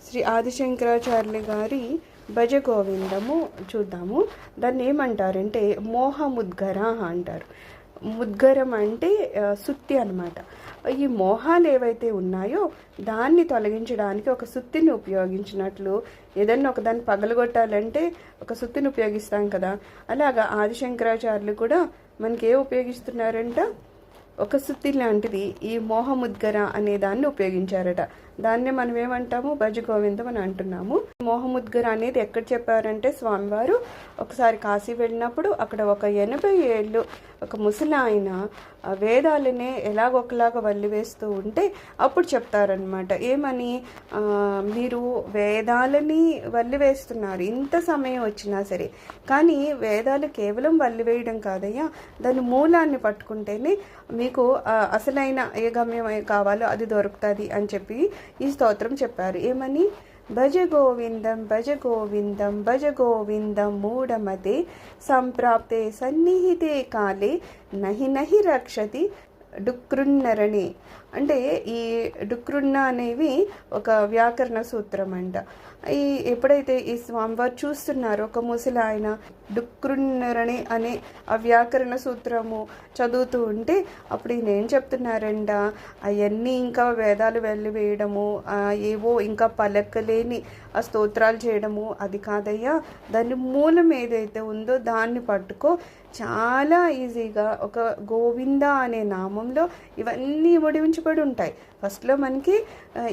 శ్రీ ఆదిశంకరాచార్యులు గారి భజ గోవిందము చూద్దాము. దాన్ని ఏమంటారంటే మోహముద్గర అంటారు. ముద్గరం అంటే సుత్తి అనమాట. ఈ మోహాలు ఏవైతే ఉన్నాయో దాన్ని తొలగించడానికి ఒక సుత్తిని ఉపయోగించినట్లు, ఏదన్నా ఒకదాన్ని పగలగొట్టాలంటే ఒక సుత్తిని ఉపయోగిస్తాం కదా, అలాగా ఆదిశంకరాచార్యులు కూడా మనకి ఉపయోగిస్తున్నారంట, ఒక సుత్తి లాంటిది ఈ మోహముద్గర అనే దాన్ని ఉపయోగించారట. దాన్నే మనం ఏమంటాము, భజ గోవిందం అని అంటున్నాము. మోహముద్గర అనేది ఎక్కడ చెప్పారంటే, స్వామివారు ఒకసారి కాశీ వెళ్ళినప్పుడు అక్కడ ఒక 80 ఏళ్ళు ఒక ముసలాయన వేదాలనే ఎలాగొకలాగా వల్లివేస్తూ ఉంటే అప్పుడు చెప్తారనమాట, ఏమని, మీరు వేదాలని వల్లివేస్తున్నారు ఇంత సమయం వచ్చినా సరే, కానీ వేదాలు కేవలం వల్లివేయడం కాదయ్యా, దాని మూలాన్ని పట్టుకుంటేనే మీకు అసలైన ఏ గమ్యం కావాలో అది దొరుకుతుంది అని చెప్పి ఈ స్తోత్రం చెప్పారు. ఏమని, భజ గోవిందం భజ గోవిందం భజ గోవిందం మూఢమతే సంప్రాప్తే సన్నిహితే కాలే నహి నహి రక్షతి డుక్రున్నరణి. అంటే ఈ డుక్రున్న అనేవి ఒక వ్యాకరణ సూత్రం అంట. ఈ ఎప్పుడైతే ఈ స్వామివారు చూస్తున్నారు ఒక ముసలి ఆయన డుక్రున్నరణి అనే ఆ వ్యాకరణ సూత్రము చదువుతూ ఉంటే అప్పుడు ఈయన ఏం చెప్తున్నారంట, అవన్నీ ఇంకా వేదాలు వెళ్ళివేయడము, ఏవో ఇంకా పలకలేని ఆ స్తోత్రాలు చేయడము అది కాదయ్యా, దాని మూలం ఏదైతే ఉందో దాన్ని పట్టుకో, చాలా ఈజీగా ఒక గోవింద అనే నామంలో ఇవన్నీ ముడివించబడి ఉంటాయి. ఫస్ట్లో మనకి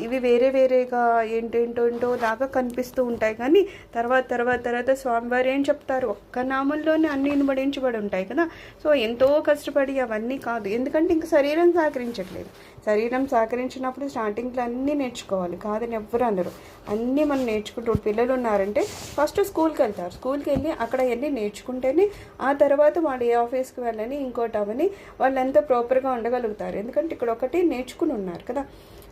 ఇవి వేరే వేరేగా ఏంటేంటో లాగా కనిపిస్తూ ఉంటాయి, కానీ తర్వాత స్వామివారు ఏం చెప్తారు, ఒక్క నామంలోనే అన్ని ఇనుమడించబడి ఉంటాయి కదా. సో ఎంతో కష్టపడి అవన్నీ కాదు, ఎందుకంటే ఇంక శరీరం సహకరించట్లేదు. శరీరం సహకరించినప్పుడు స్టార్టింగ్లో అన్నీ నేర్చుకోవాలి, కాదని ఎవ్వరు అనరు. అన్నీ మనం నేర్చుకుంటూ, పిల్లలు ఉన్నారంటే ఫస్ట్ స్కూల్కి వెళ్తారు, స్కూల్కి వెళ్ళి అక్కడ అన్నీ నేర్చుకుంటేనే ఆ తర్వాత వాళ్ళు ఏ ఆఫీస్కి వెళ్ళని ఇంకోటి అవని వాళ్ళు ఎంత ప్రాపర్గా ఉండగలుగుతారు, ఎందుకంటే ఇక్కడ ఒకటి నేర్చుకుని ఉన్నారు కదా.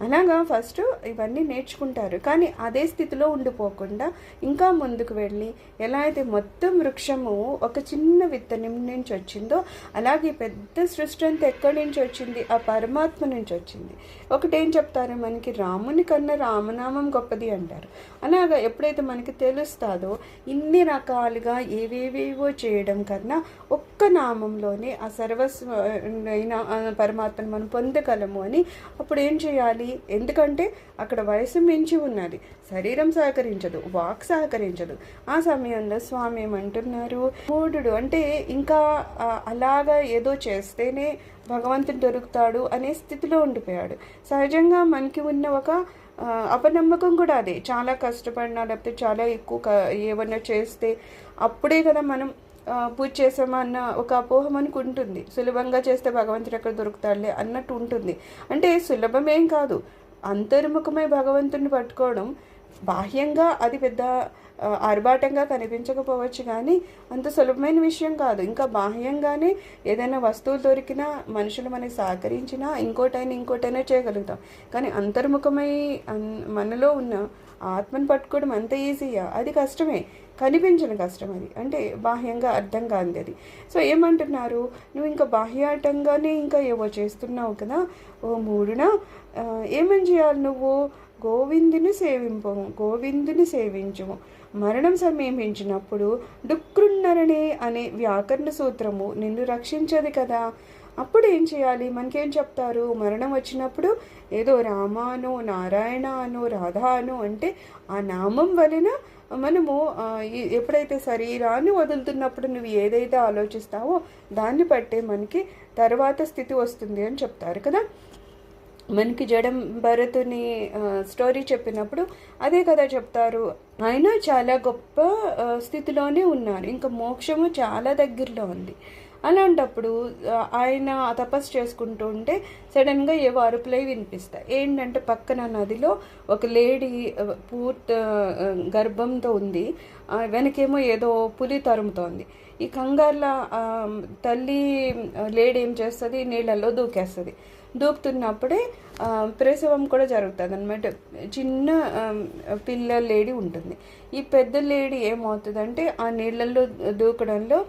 అలాగా ఫస్ట్ ఇవన్నీ నేర్చుకుంటారు, కానీ అదే స్థితిలో ఉండిపోకుండా ఇంకా ముందుకు వెళ్ళి, ఎలా అయితే మొత్తం వృక్షము ఒక చిన్న విత్తనం నుంచి వచ్చిందో అలాగే పెద్ద సృష్టి అంతా ఎక్కడి నుంచి వచ్చింది, ఆ పరమాత్మ నుంచి వచ్చింది. ఒకటేం చెప్తారు మనకి, రాముని కన్నా రామనామం గొప్పది అంటారు. అలాగా ఎప్పుడైతే మనకి తెలుస్తుందో ఇన్ని రకాలుగా ఏవేవేవో చేయడం కన్నా ఒక్క నామంలోనే ఆ సర్వస్వైన పరమాత్మను మనం పొందగలము అని అప్పుడు ఏం చేయాలి, ఎందుకంటే అక్కడ వయసు మించి ఉన్నది, శరీరం సహకరించదు, వాక్ సహకరించదు. ఆ సమయంలో స్వామి ఏమంటున్నారు, మూఢుడు అంటే ఇంకా అలాగా ఏదో చేస్తేనే భగవంతుడు దొరుకుతాడు అనే స్థితిలో ఉండిపోయాడు. సహజంగా మనకి ఉన్న ఒక అపనమ్మకం కూడా అదే, చాలా కష్టపడినా లేకపోతే చాలా ఎక్కువ ఏమన్నా చేస్తే అప్పుడే కదా మనం పూజ చేసామన్న ఒక అపోహ మనకు ఉంటుంది. సులభంగా చేస్తే భగవంతుడు ఎక్కడ దొరుకుతాడులే అన్నట్టు ఉంటుంది. అంటే సులభమేం కాదు, అంతర్ముఖమై భగవంతుడిని పట్టుకోవడం. బాహ్యంగా అది పెద్ద ఆర్భాటంగా కనిపించకపోవచ్చు, కానీ అంత సులభమైన విషయం కాదు. ఇంకా బాహ్యంగానే ఏదైనా వస్తువులు దొరికినా, మనుషులు మనకి సహకరించినా ఇంకోటైనా చేయగలుగుతాం, కానీ అంతర్ముఖమై మనలో ఉన్న ఆత్మను పట్టుకోవడం అంత ఈజీయా, అది కష్టమే, కనిపించిన కష్టం అది, అంటే బాహ్యంగా అర్థం కాదు అది. సో ఏమంటున్నారు, నువ్వు ఇంకా బాహ్యాటంగానే ఇంకా ఏవో చేస్తున్నావు కదా, ఓ మూడునా, ఏమని చేయాలి నువ్వు, గోవిందుని సేవించుము. మరణం సమీపించినప్పుడు డుక్రున్నరణే అనే వ్యాకరణ సూత్రము నిన్ను రక్షించదు కదా. అప్పుడు ఏం చేయాలి, మనకేం చెప్తారు, మరణం వచ్చినప్పుడు ఏదో రామానో నారాయణ రాధానో అంటే ఆ నామం వలన మనము ఎప్పుడైతే శరీరాన్ని వదులుతున్నప్పుడు నువ్వు ఏదైతే ఆలోచిస్తావో దాన్ని బట్టే మనకి తర్వాత స్థితి వస్తుంది అని చెప్తారు కదా. మనకి జడం భరతుని స్టోరీ చెప్పినప్పుడు అదే కదా చెప్తారు, ఆయన చాలా గొప్ప స్థితిలోనే ఉన్నారు, ఇంకా మోక్షము చాలా దగ్గరలో ఉంది. అలాంటప్పుడు ఆయన తపస్సు చేసుకుంటూ ఉంటే సడన్గా ఏవో అరుపులై వినిపిస్తాయి. ఏంటంటే పక్కన నదిలో ఒక లేడీ పూర్తి గర్భంతో ఉంది, వెనకేమో ఏదో పులి తరుముతోంది. ఈ కంగారుల తల్లి లేడీ ఏం చేస్తుంది, నీళ్ళల్లో దూకేస్తుంది. దూకుతున్నప్పుడే ప్రసవం కూడా జరుగుతుంది అనమాట. చిన్న పిల్ల లేడీ ఉంటుంది. ఈ పెద్ద లేడీ ఏమవుతుందంటే ఆ నీళ్ళల్లో దూకడంలో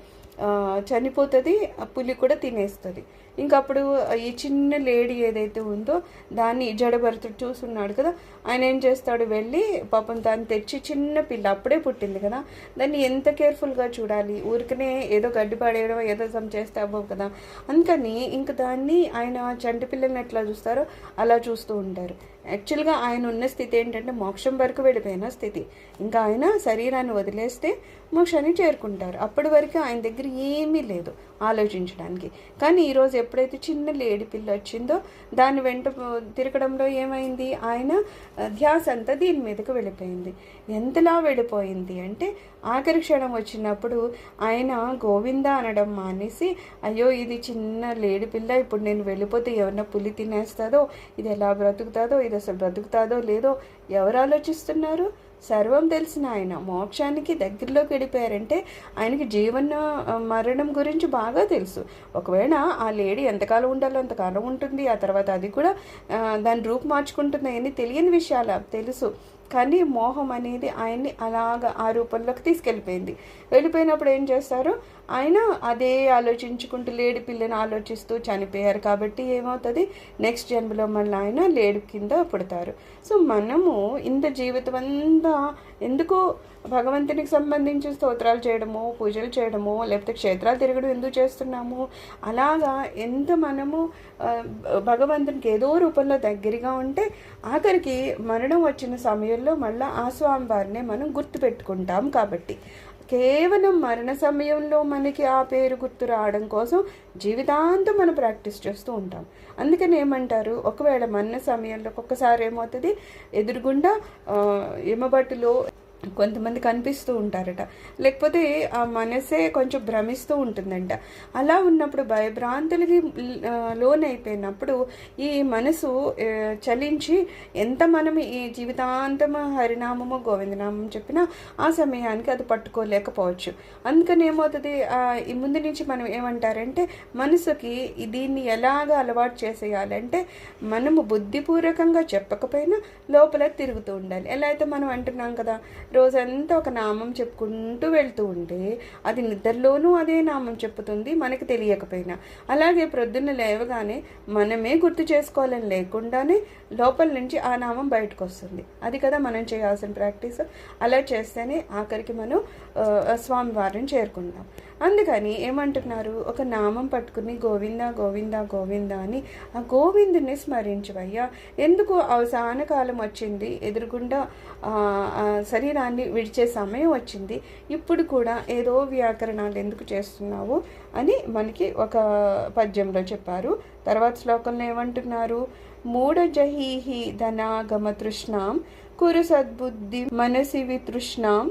చనిపోతుంది, ఆ పులి కూడా తినేస్తుంది. ఇంకా అప్పుడు ఈ చిన్న లేడీ ఏదైతే ఉందో దాన్ని జడభరతుడు చూస్తున్నాడు కదా, ఆయన ఏం చేస్తాడు, వెళ్ళి పాపం దాన్ని తెచ్చి, చిన్న పిల్ల అప్పుడే పుట్టింది కదా, దాన్ని ఎంత కేర్ఫుల్గా చూడాలి, ఊరికనే ఏదో గడ్డి పడేయడం ఏదో చేస్తే అవ్వవు కదా. అందుకని ఇంకా దాన్ని ఆయన చంటి పిల్లల్ని ఎట్లా చూస్తారో అలా చూస్తూ ఉంటారు. యాక్చువల్గా ఆయన ఉన్న స్థితి ఏంటంటే మోక్షం వరకు వెళ్ళిపోయిన స్థితి. ఇంకా ఆయన శరీరాన్ని వదిలేస్తే మోక్షాన్ని చేరుకుంటారు. అప్పటి వరకు ఆయన దగ్గర ఏమీ లేదు ఆలోచించడానికి. కానీ ఈరోజు ఎప్పుడైతే చిన్న లేడి పిల్ల వచ్చిందో దాని వెంట తిరగడంలో ఏమైంది, ఆయన ధ్యాస అంతా దీని మీదకు వెళ్ళిపోయింది. ఎంతలా వెళ్ళిపోయింది అంటే ఆఖరి క్షణం వచ్చినప్పుడు ఆయన గోవింద అనడం మానేసి, అయ్యో ఇది చిన్న లేడి పిల్ల, ఇప్పుడు నేను వెళ్ళిపోతే ఎవరన్నా పులి తినేస్తుందో, ఇది ఎలా బ్రతుకుతుందో, ఇది అసలు బ్రతుకుతుందో లేదో ఎవరు ఆలోచిస్తున్నారు? సర్వం తెలిసిన ఆయన మోక్షానికి దగ్గరలోకి వెళ్ళిపోయారంటే ఆయనకి జీవన మరణం గురించి బాగా తెలుసు. ఒకవేళ ఆ లేడీ ఎంతకాలం ఉండాలో అంతకాలం ఉంటుంది, ఆ తర్వాత అది కూడా దాని రూపు మార్చుకుంటుంది అని తెలియని విషయాలు తెలుసు. కానీ మోహం అనేది ఆయన్ని అలాగా ఆ రూపంలోకి తీసుకెళ్ళిపోయింది. వెళ్ళిపోయినప్పుడు ఏం చేస్తారు, ఆయన అదే ఆలోచించుకుంటూ లేడి పిల్లని ఆలోచిస్తూ చనిపోయారు. కాబట్టి ఏమవుతుంది, నెక్స్ట్ జన్మలో మళ్ళీ ఆయన లేడి కింద పుడతారు. సో మనము ఇంత జీవితం అంతా ఎందుకు భగవంతునికి సంబంధించి స్తోత్రాలు చేయడము, పూజలు చేయడము, లేకపోతే క్షేత్రాలు తిరగడం ఎందుకు చేస్తున్నాము? అలాగా ఎంత మనము భగవంతునికి ఏదో రూపంలో దగ్గరగా ఉంటే ఆఖరికి మరణం వచ్చిన సమయంలో మళ్ళీ ఆ స్వామివారినే మనం గుర్తుపెట్టుకుంటాం. కాబట్టి కేవలం మరణ సమయంలో మనకి ఆ పేరు గుర్తు రావడం కోసం జీవితాంతం మనం ప్రాక్టీస్ చేస్తూ ఉంటాం. అందుకని ఏమంటారు, ఒకవేళ మరణ సమయంలో ఒక్కొక్కసారి ఏమవుతుంది, ఎదురుగుండా యమభటులో కొంతమంది కనిపిస్తూ ఉంటారట, లేకపోతే ఆ మనసే కొంచెం భ్రమిస్తూ ఉంటుందంట. అలా ఉన్నప్పుడు భయభ్రాంతులకి లోనైపోయినప్పుడు ఈ మనసు చలించి ఎంత మనం ఈ జీవితాంతము హరినామము గోవిందనామం చెప్పినా ఆ సమయానికి అది పట్టుకోలేకపోవచ్చు. అందుకని ఏమవుతుంది, ఈ ముందు నుంచి మనం ఏమంటారంటే మనసుకి దీన్ని ఎలాగ అలవాటు చేసేయాలంటే మనము బుద్ధిపూర్వకంగా చెప్పకపోయినా లోపల తిరుగుతూ ఉండాలి. ఎలా అయితే మనం అంటున్నాం కదా, రోజంతా ఒక నామం చెప్పుకుంటూ వెళ్తూ ఉంటే అది నిద్రలోనూ అదే నామం చెప్పుతుంది మనకి తెలియకపోయినా. అలాగే ప్రొద్దున్న లేవగానే మనమే గుర్తు చేసుకోవాలని లేకుండానే లోపల నుంచి ఆ నామం బయటకు వస్తుంది. అది కదా మనం చేయాల్సిన ప్రాక్టీస్. అలా చేస్తేనే ఆఖరికి మనం స్వామివారిని చేరుకుంటాం. అందుకని ఏమంటున్నారు, ఒక నామం పట్టుకుని గోవింద గోవింద గోవింద అని ఆ గోవిందుని స్మరించవయ్యా. ఎందుకు అవసాన కాలం వచ్చింది, ఎదురుగుండా శరీరాన్ని విడిచే సమయం వచ్చింది, ఇప్పుడు కూడా ఏదో వ్యాకరణాలు ఎందుకు చేస్తున్నావు అని మనకి ఒక పద్యంలో చెప్పారు. తర్వాత శ్లోకంలో ఏమంటున్నారు, మూఢజహీహి ధనాగమ తృష్ణాం కురు సద్బుద్ధి మనసి వితృష్ణాం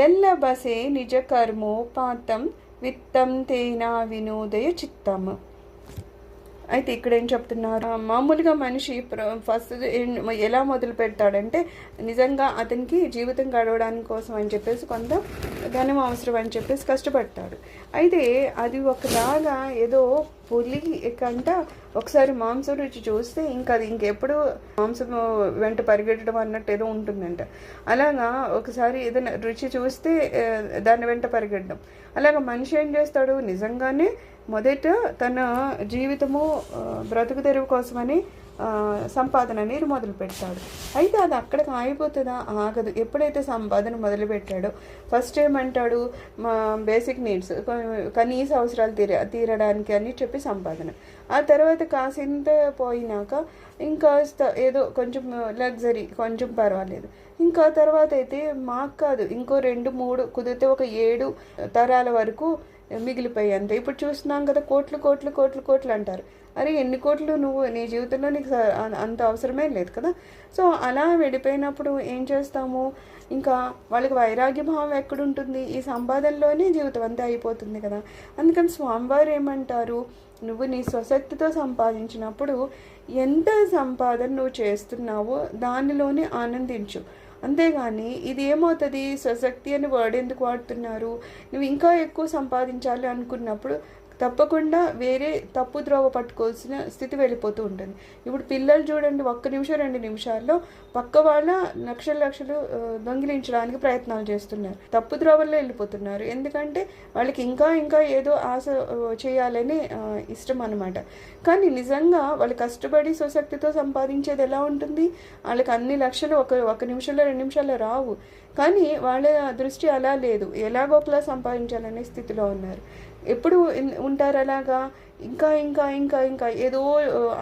ఎల్లబసే నిజ కర్మోపాతం విత్తం తేనా వినోదయ చిత్తము. అయితే ఇక్కడ ఏం చెప్తున్నారు, మామూలుగా మనిషి ఫస్ట్ ఎలా మొదలు పెడతాడంటే నిజంగా అతనికి జీవితం గడవడానికి కోసం అని చెప్పేసి కొంత ధనం అవసరం అని చెప్పేసి కష్టపడతాడు. అయితే అది ఒకలాగా ఏదో పులి కంట ఒకసారి మాంసం రుచి చూస్తే ఇంకా అది ఇంకెప్పుడు మాంసం వెంట పరిగెట్టడం అన్నట్టు ఏదో ఉంటుందంట. అలాగా ఒకసారి ఏదైనా రుచి చూస్తే దాని వెంట పరిగెట్టడం. అలాగా మనిషి ఏం చేస్తాడు, నిజంగానే మొదట తన జీవితము బ్రతుకు తెరువు కోసమని సంపాదన అనేది మొదలు పెడతాడు. అయితే అది అక్కడికి ఆగిపోతుందా, ఆగదు. ఎప్పుడైతే సంపాదన మొదలు పెట్టాడో ఫస్ట్ ఏమంటాడు, మా బేసిక్ నీడ్స్ కనీస అవసరాలు తీరడానికి అని చెప్పి సంపాదన. ఆ తర్వాత కాసింత పోయినాక ఇంకా ఏదో కొంచెం లగ్జరీ, కొంచెం పర్వాలేదు. ఇంకా తర్వాత అయితే మాకు కాదు, ఇంకో 2-3 కుదిరితే ఒక 7 తరాల వరకు మిగిలిపోయి అంతే. ఇప్పుడు చూస్తున్నాం కదా, కోట్లు కోట్లు కోట్లు కోట్లు అంటారు. అరే ఎన్ని కోట్లు, నువ్వు నీ జీవితంలో నీకు అంత అవసరమే లేదు కదా. సో అలా వెళ్ళిపోయినప్పుడు ఏం చేస్తాము, ఇంకా వాళ్ళకి వైరాగ్య భావం ఎక్కడుంటుంది, ఈ సంపాదనలోనే జీవితం అంతా అయిపోతుంది కదా. అందుకని స్వామివారు ఏమంటారు, నువ్వు నీ స్వశక్తితో సంపాదించినప్పుడు ఎంత సంపాదన నువ్వు చేస్తున్నావో దానిలోనే ఆనందించు. అంతేగాని ఇది ఏమవుతుంది, స్వశక్తి అని వర్డ్ ఎందుకు వాడుతున్నారు, నువ్వు ఇంకా ఎక్కువ సంపాదించాలి అనుకున్నప్పుడు తప్పకుండా వేరే తప్పు ద్రోవ పట్టుకోవాల్సిన స్థితి వెళ్ళిపోతూ ఉంటుంది. ఇప్పుడు పిల్లలు చూడండి, 1 నిమిషం 2 నిమిషాల్లో పక్క వాళ్ళ లక్షలు దొంగిలించడానికి ప్రయత్నాలు చేస్తున్నారు, తప్పు ద్రోవల్లో వెళ్ళిపోతున్నారు. ఎందుకంటే వాళ్ళకి ఇంకా ఇంకా ఏదో ఆశ చేయాలని ఇష్టం అనమాట. కానీ నిజంగా వాళ్ళు కష్టపడి స్వశక్తితో సంపాదించేది ఎలా ఉంటుంది? వాళ్ళకి అన్ని లక్షలు ఒక నిమిషంలో 2 నిమిషాల్లో రావు. కానీ వాళ్ళ దృష్టి అలా లేదు, ఎలాగోకలా సంపాదించాలనే స్థితిలో ఉన్నారు. ఎప్పుడు ఉంటారు అలాగా? ఇంకా ఇంకా ఇంకా ఇంకా ఏదో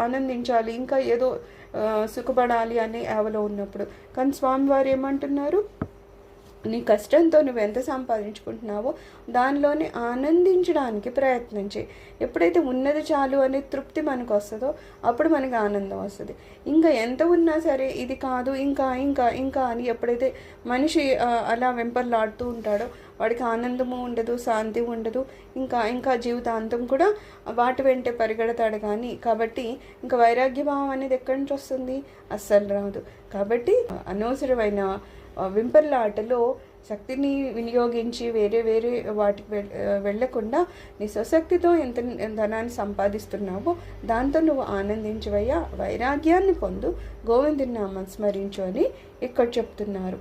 ఆనందించాలి, ఇంకా ఏదో సుఖపడాలి అనే యావలో ఉన్నప్పుడు. కానీ స్వామివారు ఏమంటున్నారు? నీ కష్టంతో నువ్వు ఎంత సంపాదించుకుంటున్నావో దానిలోనే ఆనందించడానికి ప్రయత్నం చేయి. ఎప్పుడైతే ఉన్నది చాలు అనే తృప్తి మనకు వస్తుందో అప్పుడు మనకి ఆనందం వస్తుంది. ఇంకా ఎంత ఉన్నా సరే ఇది కాదు ఇంకా ఇంకా ఇంకా అని ఎప్పుడైతే మనిషి అలా వెంపర్లాడుతూ ఉంటాడో వాడికి ఆనందము ఉండదు, శాంతి ఉండదు, ఇంకా ఇంకా జీవితాంతం కూడా వాటి వెంటే పరిగెడతాడు. కానీ కాబట్టి ఇంకా వైరాగ్యభావం అనేది ఎక్కడి నుంచి వస్తుంది? అస్సలు రాదు. కాబట్టి అనవసరమైన వెంపర్లాటలో శక్తిని వినియోగించి వేరే వేరే వాటికి వెళ్ళకుండా నీ స్వశక్తితో ఎంత ధనాన్ని సంపాదిస్తున్నావో దాంతో నువ్వు ఆనందించవయ్యా, వైరాగ్యాన్ని పొందు, గోవిందుని నామం స్మరించు అని ఇక్కడ చెప్తున్నారు.